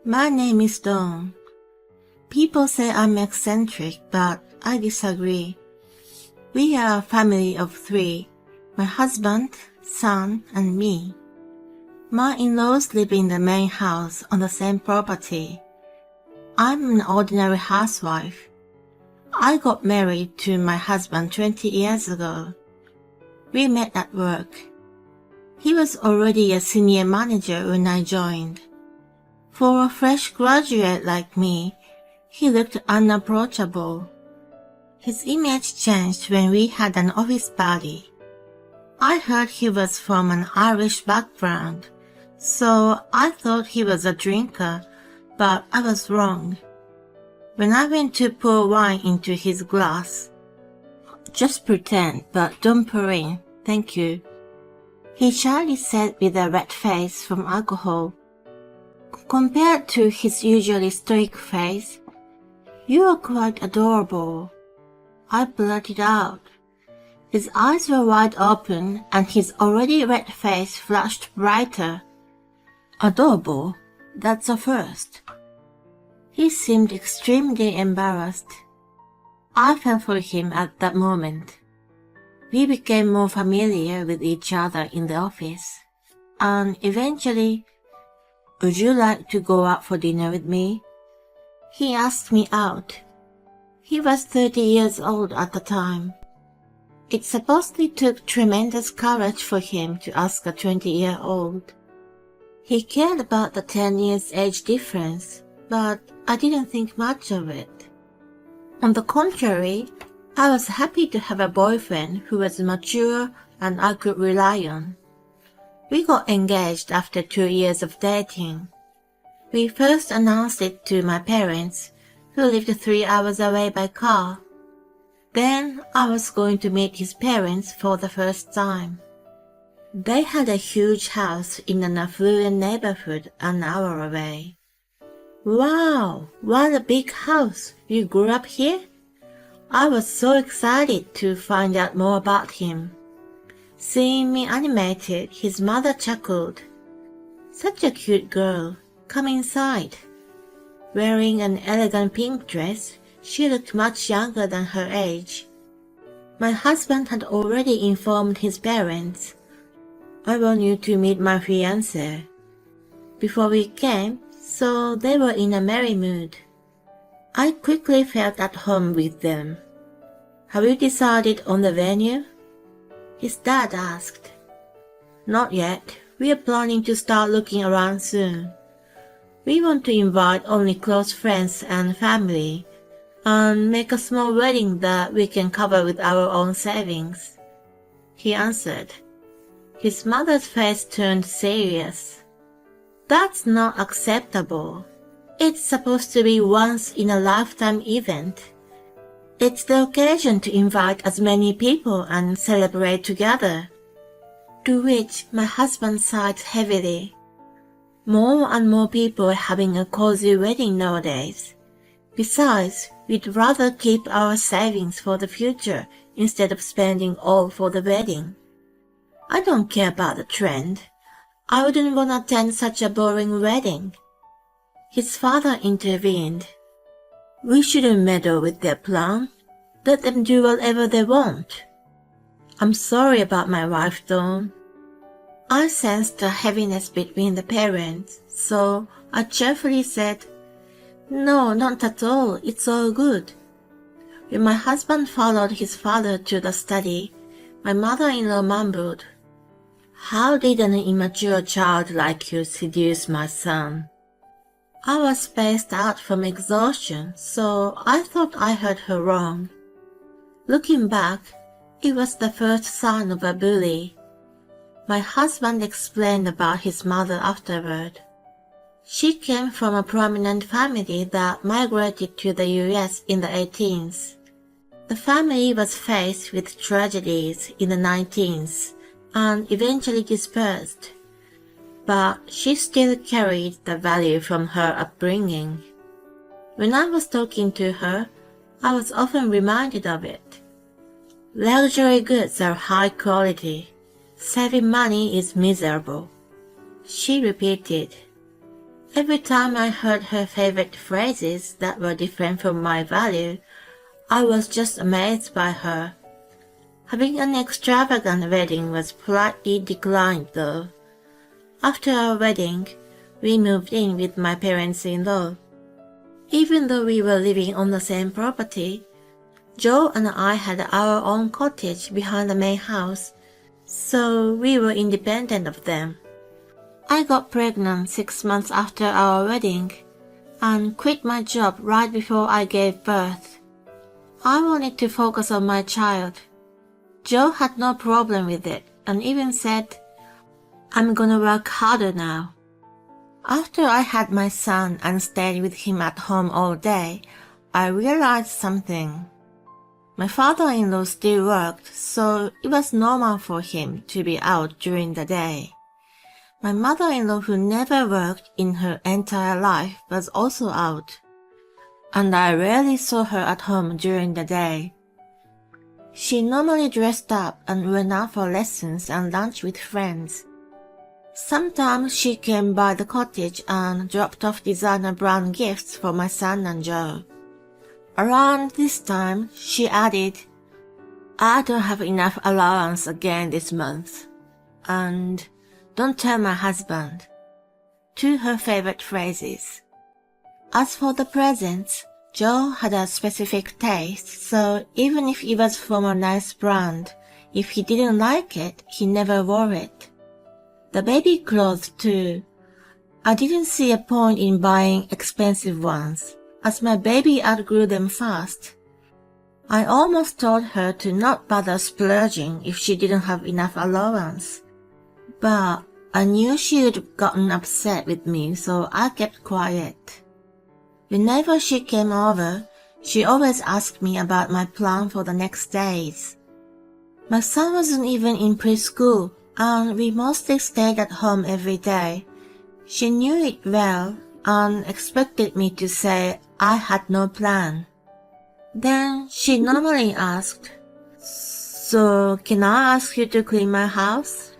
My name is Dawn. People say I'm eccentric, but I disagree. We are a family of 3, my husband, son, and me. My in-laws live in the main house on the same property. I'm an ordinary housewife. I got married to my husband 20 years ago. We met at work. He was already a senior manager when I joined. For a fresh graduate like me, he looked unapproachable. His image changed when we had an office party. I heard he was from an Irish background, so I thought he was a drinker, but I was wrong. When I went to pour wine into his glass, "Just pretend, but don't pour in, thank you," he shyly said with a red face from alcohol. Compared to his usually stoic face, "You are quite adorable," I blurted out. His eyes were wide open and his already red face flushed brighter. "Adorable? That's a first." He seemed extremely embarrassed. I fell for him at that moment. We became more familiar with each other in the office, and eventually, "Would you like to go out for dinner with me?" He asked me out. He was 30 years old at the time. It supposedly took tremendous courage for him to ask a 20-year-old. He cared about the 10 years age difference, but I didn't think much of it. On the contrary, I was happy to have a boyfriend who was mature and I could rely on. We got engaged after 2 years of dating. We first announced it to my parents, who lived 3 hours away by car. Then I was going to meet his parents for the first time. They had a huge house in an affluent neighborhood an hour away. "Wow, what a big house! You grew up here?" I was so excited to find out more about him. Seeing me animated, his mother chuckled. "Such a cute girl. Come inside." Wearing an elegant pink dress, she looked much younger than her age. My husband had already informed his parents. "I want you to meet my fiancé." Before we came, so they were in a merry mood. I quickly felt at home with them. "Have you decided on the venue?" his dad asked. "Not yet. We are planning to start looking around soon. We want to invite only close friends and family, and make a small wedding that we can cover with our own savings," he answered. His mother's face turned serious. "That's not acceptable. It's supposed to be once-in-a-lifetime event. It's the occasion to invite as many people and celebrate together." To which my husband sighed heavily. More and more people are having a cozy wedding nowadays. Besides, we'd rather keep our savings for the future instead of spending all for the wedding. "I don't care about the trend. I wouldn't want to attend such a boring wedding." His father intervened. "We shouldn't meddle with their plan. Let them do whatever they want." "I'm sorry about my wife, Dawn." I sensed a heaviness between the parents, so I cheerfully said, "No, not at all. It's all good." When my husband followed his father to the study, my mother-in-law mumbled, "How did an immature child like you seduce my son?" I was spaced out from exhaustion, so I thought I heard her wrong. Looking back, it was the first sign of a bully. My husband explained about his mother afterward. She came from a prominent family that migrated to the US in the 18th. The family was faced with tragedies in the 19th and eventually dispersed. But she still carried the value from her upbringing. When I was talking to her, I was often reminded of it. Luxury goods are high quality. Saving money is miserable. She repeated. Every time I heard her favorite phrases that were different from my value, I was just amazed by her. Having an extravagant wedding was politely declined though. After our wedding, we moved in with my parents-in-law. Even though we were living on the same property, Joe and I had our own cottage behind the main house, so we were independent of them. I got pregnant 6 months after our wedding and quit my job right before I gave birth. I wanted to focus on my child. Joe had no problem with it and even said, "I'm gonna work harder now." After I had my son and stayed with him at home all day, I realized something. My father-in-law still worked, so it was normal for him to be out during the day. My mother-in-law, who never worked in her entire life, was also out, and I rarely saw her at home during the day. She normally dressed up and went out for lessons and lunch with friends. Sometimes she came by the cottage and dropped off designer brand gifts for my son and Joe. Around this time, she added, "I don't have enough allowance again this month, and don't tell my husband," to her favorite phrases. As for the presents, Joe had a specific taste, so even if it was from a nice brand, if he didn't like it, he never wore it. The baby clothes too. I didn't see a point in buying expensive ones, as my baby outgrew them fast. I almost told her to not bother splurging if she didn't have enough allowance. But I knew she would have gotten upset with me, so I kept quiet. Whenever she came over, she always asked me about my plan for the next days. My son wasn't even in preschool, and we mostly stayed at home every day. She knew it well and expected me to say I had no plan. Then she normally asked, "So can I ask you to clean my house?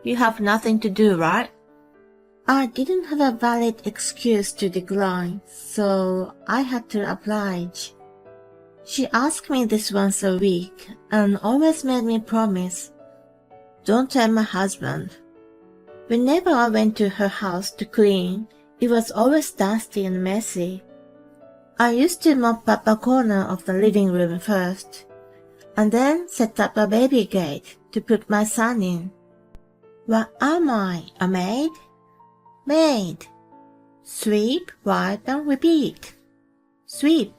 You have nothing to do, right?" I didn't have a valid excuse to decline, so I had to oblige. She asked me this once a week and always made me promise, "Don't tell my husband." Whenever I went to her house to clean, it was always dusty and messy. I used to mop up a corner of the living room first, and then set up a baby gate to put my son in. What am I, a maid? Maid. Sweep, wipe, and repeat. Sweep.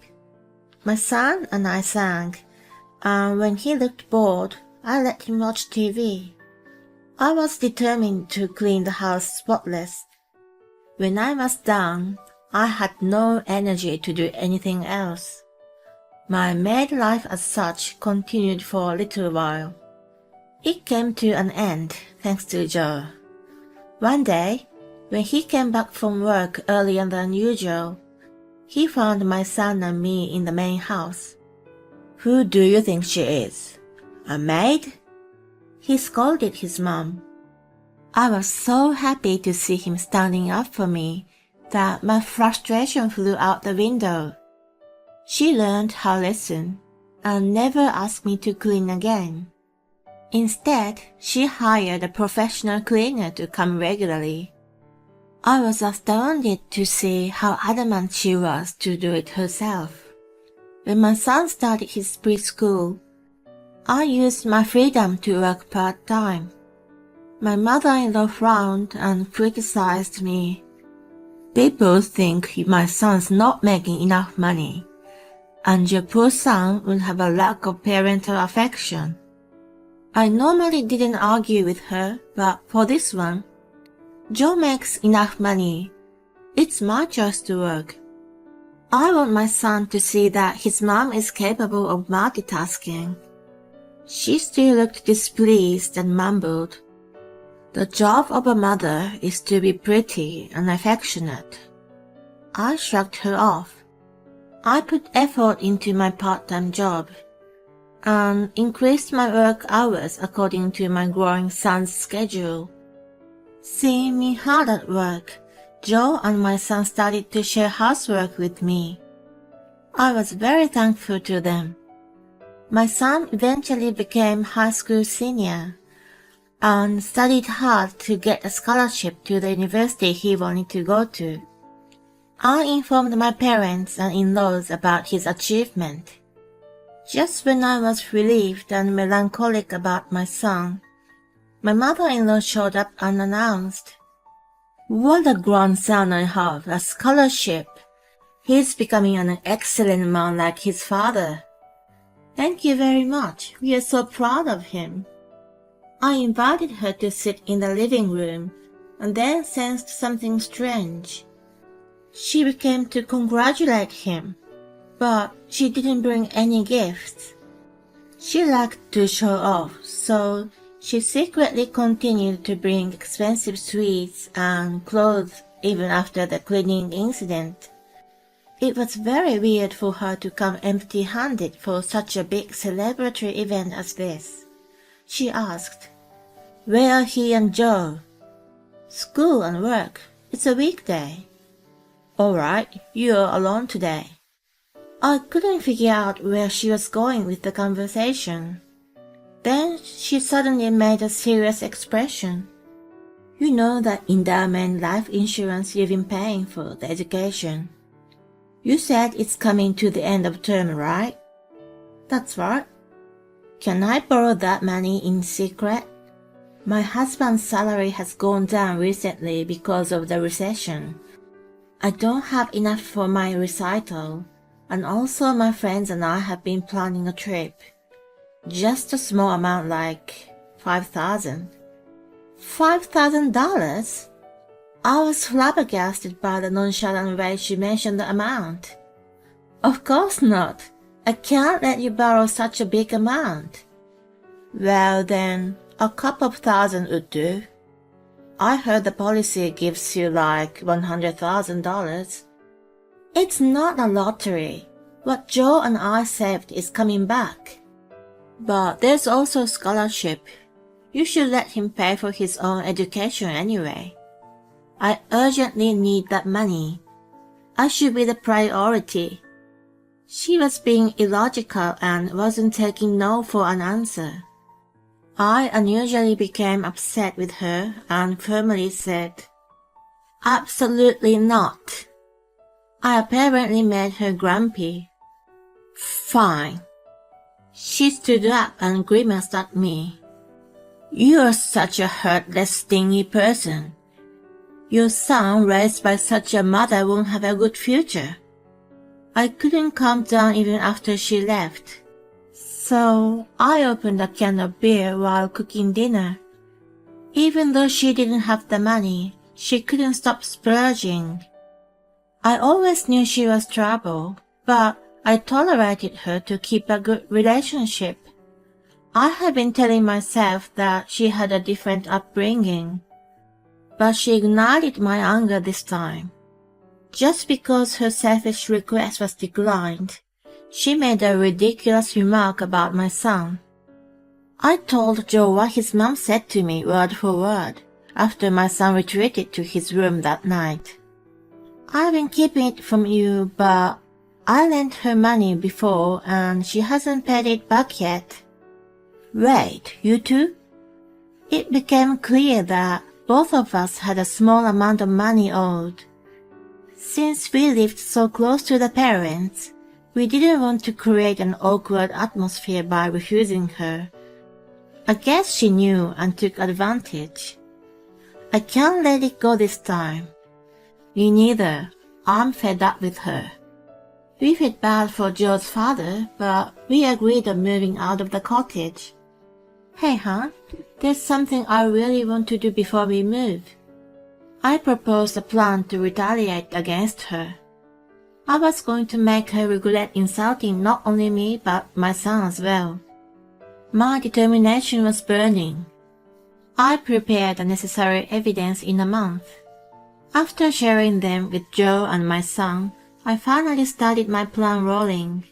My son and I sang, and when he looked bored, I let him watch TV. I was determined to clean the house spotless. When I was done, I had no energy to do anything else. My maid life as such continued for a little while. It came to an end thanks to Joe. One day, when he came back from work earlier than usual, he found my son and me in the main house. "Who do you think she is? A maid?" He scolded his mom. I was so happy to see him standing up for me that my frustration flew out the window. She learned her lesson and never asked me to clean again. Instead, she hired a professional cleaner to come regularly. I was astounded to see how adamant she was to do it herself. When my son started his preschool, I used my freedom to work part-time. My mother-in-law frowned and criticized me. "People think my son's not making enough money, and your poor son will have a lack of parental affection." I normally didn't argue with her, but for this one, "Joe makes enough money. It's my choice to work. I want my son to see that his mom is capable of multitasking." She still looked displeased and mumbled, "The job of a mother is to be pretty and affectionate." I shrugged her off. I put effort into my part-time job and increased my work hours according to my growing son's schedule. Seeing me hard at work, Joe and my son started to share housework with me. I was very thankful to them. My son eventually became high school senior and studied hard to get a scholarship to the university he wanted to go to. I informed my parents and in-laws about his achievement. Just when I was relieved and melancholic about my son, my mother-in-law showed up unannounced. What a grandson I have, a scholarship. He's becoming an excellent man like his father. Thank you very much. We are so proud of him. I invited her to sit in the living room and then sensed something strange. She came to congratulate him, but she didn't bring any gifts. She liked to show off, so she secretly continued to bring expensive sweets and clothes even after the cleaning incident. It was very weird for her to come empty-handed for such a big celebratory event as this. She asked, "Where are he and Joe?" "School and work. It's a weekday." "All right, you're alone today." I couldn't figure out where she was going with the conversation. Then she suddenly made a serious expression. "You know that endowment life insurance you've been paying for the education. You said it's coming to the end of term, right?" "That's right." "Can I borrow that money in secret? My husband's salary has gone down recently because of the recession. I don't have enough for my recital, and also my friends and I have been planning a trip. Just a small amount like $5,000. $5,000? I was flabbergasted by the nonchalant way she mentioned the amount. "Of course not. I can't let you borrow such a big amount." "Well then, a couple of thousand would do. I heard the policy gives you like $100,000. It's not a lottery. What Joe and I saved is coming back. But there's also scholarship. You should let him pay for his own education anyway. I urgently need that money. I should be the priority." She was being illogical and wasn't taking no for an answer. I unusually became upset with her and firmly said, "Absolutely not." I apparently made her grumpy. "Fine." She stood up and grimaced at me. "You're such a heartless, stingy person. Your son raised by such a mother won't have a good future." I couldn't calm down even after she left. So I opened a can of beer while cooking dinner. Even though she didn't have the money, she couldn't stop splurging. I always knew she was trouble, but I tolerated her to keep a good relationship. I had been telling myself that she had a different upbringing, but she ignited my anger this time. Just because her selfish request was declined, she made a ridiculous remark about my son. I told Joe what his mom said to me word for word after my son retreated to his room that night. "I've been keeping it from you, but I lent her money before and she hasn't paid it back yet." "Wait, you too?" It became clear that both of us had a small amount of money owed. Since we lived so close to the parents, we didn't want to create an awkward atmosphere by refusing her. I guess she knew and took advantage. I can't let it go this time. Me neither. I'm fed up with her. We felt bad for Joe's father, but we agreed on moving out of the cottage. "Hey, hon, there's something I really want to do before we move." I proposed a plan to retaliate against her. I was going to make her regret insulting not only me but my son as well. My determination was burning. I prepared the necessary evidence in a month. After sharing them with Joe and my son, I finally started my plan rolling.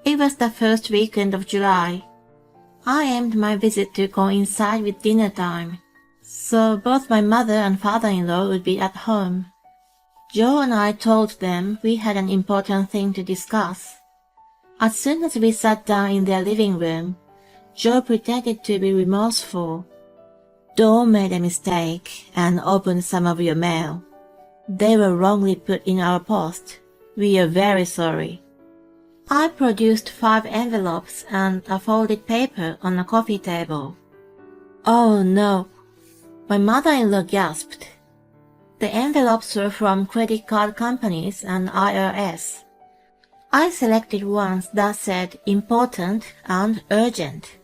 It was the first weekend of July. I aimed my visit to coincide with dinner time, so both my mother and father-in-law would be at home. Joe and I told them we had an important thing to discuss. As soon as we sat down in their living room, Joe pretended to be remorseful. Dawn made a mistake and opened some of your mail. They were wrongly put in our post. We are very sorry. I produced 5 envelopes and a folded paper on a coffee table. Oh no, my mother-in-law gasped. The envelopes were from credit card companies and IRS. I selected ones that said important and urgent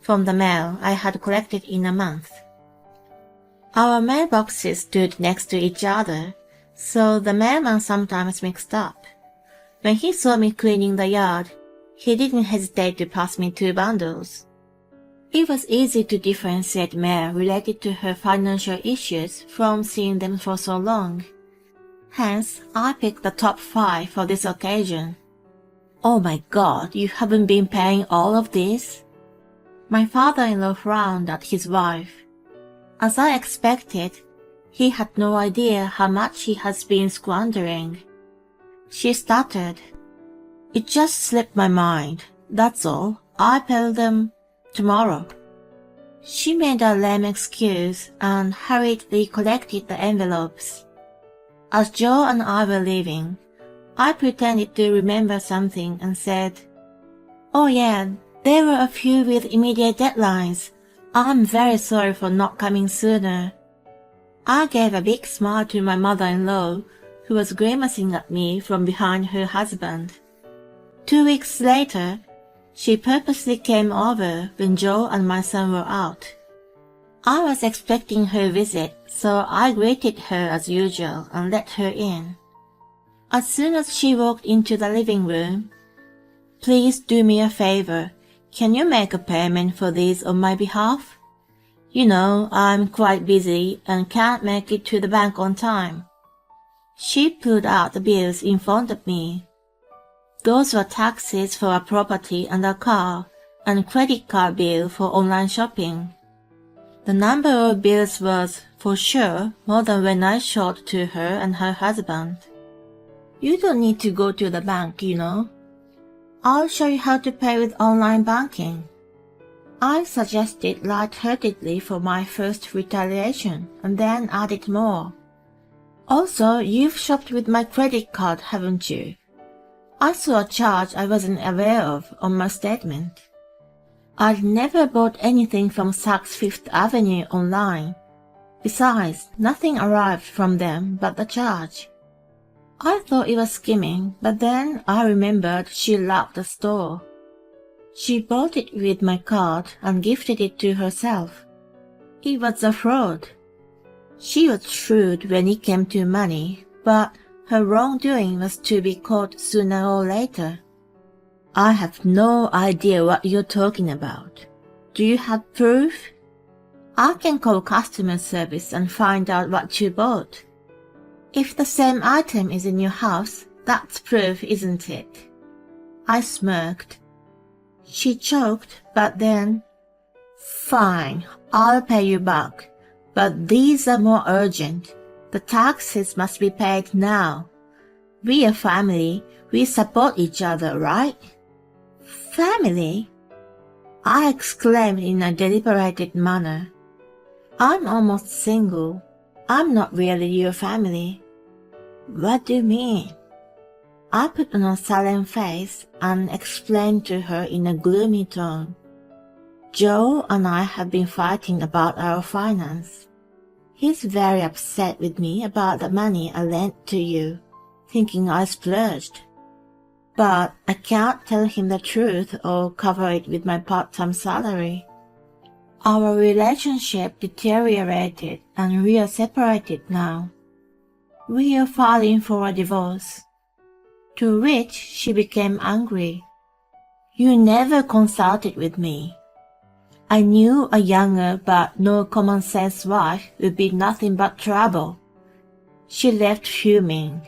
from the mail I had collected in a month. Our mailboxes stood next to each other, so the mailman sometimes mixed up. When he saw me cleaning the yard, he didn't hesitate to pass me 2 bundles. It was easy to differentiate mail related to her financial issues from seeing them for so long. Hence, I picked the top 5 for this occasion. Oh my God, you haven't been paying all of this? My father-in-law frowned at his wife. As I expected, he had no idea how much he has been squandering. She stuttered. It just slipped my mind, that's all. I'll pay them tomorrow. She made a lame excuse and hurriedly collected the envelopes. As Joe and I were leaving, I pretended to remember something and said, "Oh yeah, there were a few with immediate deadlines. I'm very sorry for not coming sooner." I gave a big smile to my mother-in-law, who was grimacing at me from behind her husband. 2 weeks later, she purposely came over when Joe and my son were out. I was expecting her visit, so I greeted her as usual and let her in. As soon as she walked into the living room, "Please do me a favor. Can you make a payment for these on my behalf? You know, I'm quite busy and can't make it to the bank on time." She pulled out the bills in front of me. Those were taxes for a property and a car, and credit card bill for online shopping. The number of bills was, for sure, more than when I showed to her and her husband. "You don't need to go to the bank, you know. I'll show you how to pay with online banking." I suggested light-heartedly for my first retaliation, and then added more. "Also, you've shopped with my credit card, haven't you? I saw a charge I wasn't aware of on my statement. I'd never bought anything from Saks Fifth Avenue online. Besides, nothing arrived from them but the charge." I thought it was skimming, but then I remembered she loved the store. She bought it with my card and gifted it to herself. It was a fraud. She was shrewd when it came to money, but her wrongdoing was to be caught sooner or later. "I have no idea what you're talking about. Do you have proof?" "I can call customer service and find out what you bought." "If the same item is in your house, that's proof, isn't it?" I smirked. She choked, but then, "Fine, I'll pay you back. But these are more urgent. The taxes must be paid now. We are family. We support each other, right?" "Family?" I exclaimed in a deliberated manner. "I'm almost single. I'm not really your family." "What do you mean?" I put on a sullen face and explained to her in a gloomy tone. "Joe and I have been fighting about our finance. He's very upset with me about the money I lent to you, thinking I splurged. But I can't tell him the truth or cover it with my part-time salary. Our relationship deteriorated and we are separated now. We are filing for a divorce." To which she became angry. "You never consulted with me." I knew a younger but no common sense wife would be nothing but trouble. She left fuming.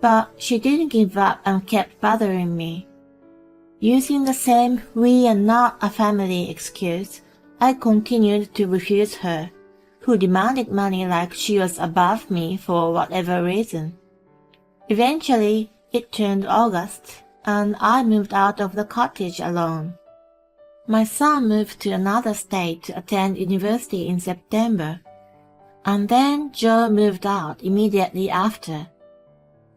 But she didn't give up and kept bothering me. Using the same "we are not a family" excuse, I continued to refuse her, who demanded money like she was above me for whatever reason. Eventually, it turned August, and I moved out of the cottage alone. My son moved to another state to attend university in September, and then Joe moved out immediately after.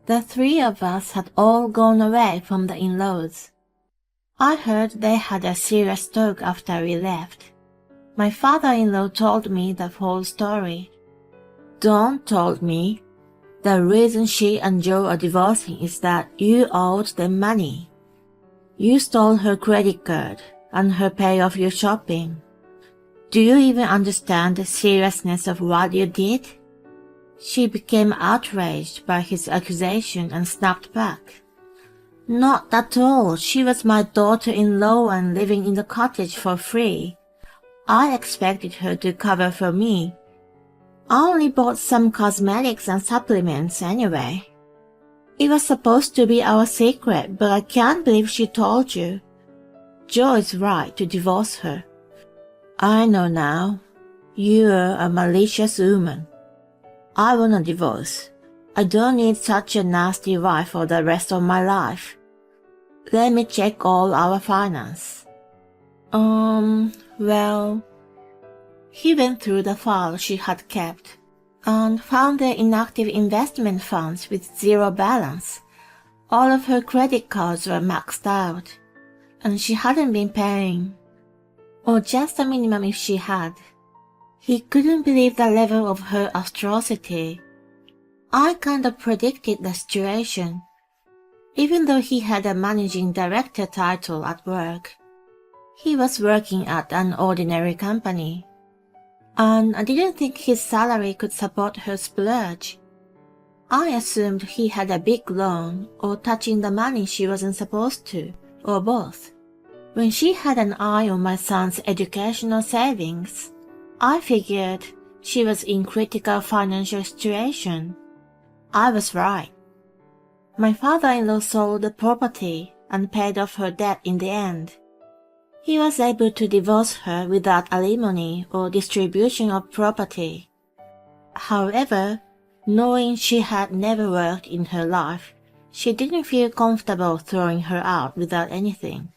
The three of us had all gone away from the in-laws. I heard they had a serious stroke after we left. My father-in-law told me the whole story. Dawn told me the reason she and Joe are divorcing is that you owed them money. You stole her credit card and her pay off your shopping. Do you even understand the seriousness of what you did? She became outraged by his accusation and snapped back. Not at all. She was my daughter-in-law and living in the cottage for free. I expected her to cover for me. I only bought some cosmetics and supplements anyway. It was supposed to be our secret, but I can't believe she told you. Joe is right to divorce her. I know now. You're a malicious woman. I want a divorce. I don't need such a nasty wife for the rest of my life. Let me check all our finance. Well... He went through the file she had kept and found their inactive investment funds with zero balance. All of her credit cards were maxed out, and she hadn't been paying, or just the minimum if she had. He couldn't believe the level of her atrocity. I kind of predicted the situation, even though he had a managing director title at work. He was working at an ordinary company, and I didn't think his salary could support her splurge. I assumed he had a big loan or touching the money she wasn't supposed to, or both. When she had an eye on my son's educational savings, I figured she was in critical financial situation. I was right. My father-in-law sold the property and paid off her debt in the end. He was able to divorce her without alimony or distribution of property. However, knowing she had never worked in her life, she didn't feel comfortable throwing her out without anything.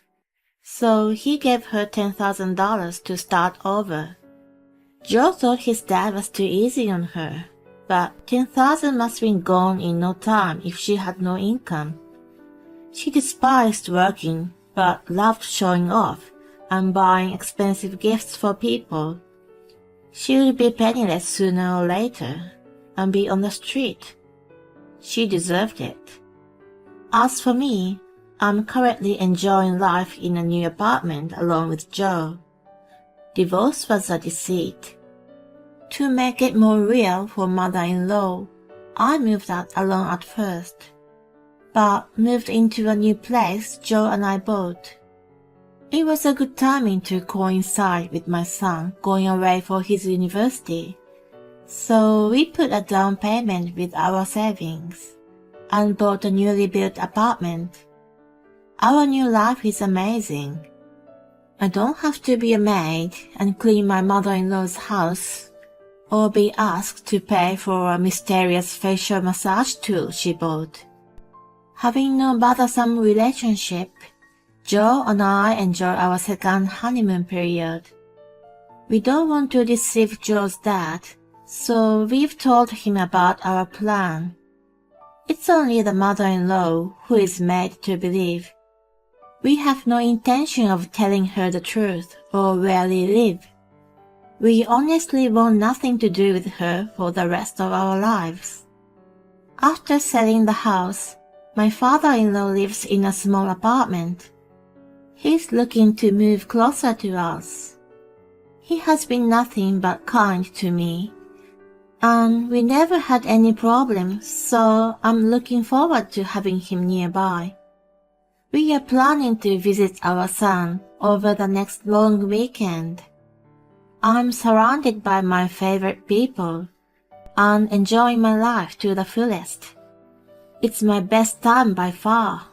So he gave her $10,000 to start over. Joe thought his dad was too easy on her, but $10,000 must have been gone in no time if she had no income. She despised working, but loved showing off and buying expensive gifts for people. She would be penniless sooner or later and be on the street. She deserved it. As for me, I'm currently enjoying life in a new apartment along with Joe. Divorce was a deceit. To make it more real for mother-in-law, I moved out alone at first, but moved into a new place Joe and I bought. It was a good timing to coincide with my son going away for his university, so we put a down payment with our savings and bought a newly built apartment. Our new life is amazing. I don't have to be a maid and clean my mother-in-law's house, or be asked to pay for a mysterious facial massage tool she bought. Having no bothersome relationship, Joe and I enjoy our second honeymoon period. We don't want to deceive Joe's dad, so we've told him about our plan. It's only the mother-in-law who is made to believe. We have no intention of telling her the truth or where we live. We honestly want nothing to do with her for the rest of our lives. After selling the house, my father-in-law lives in a small apartment. He's looking to move closer to us. He has been nothing but kind to me, and we never had any problems, so I'm looking forward to having him nearby. We are planning to visit our son over the next long weekend. I'm surrounded by my favorite people and enjoying my life to the fullest. It's my best time by far.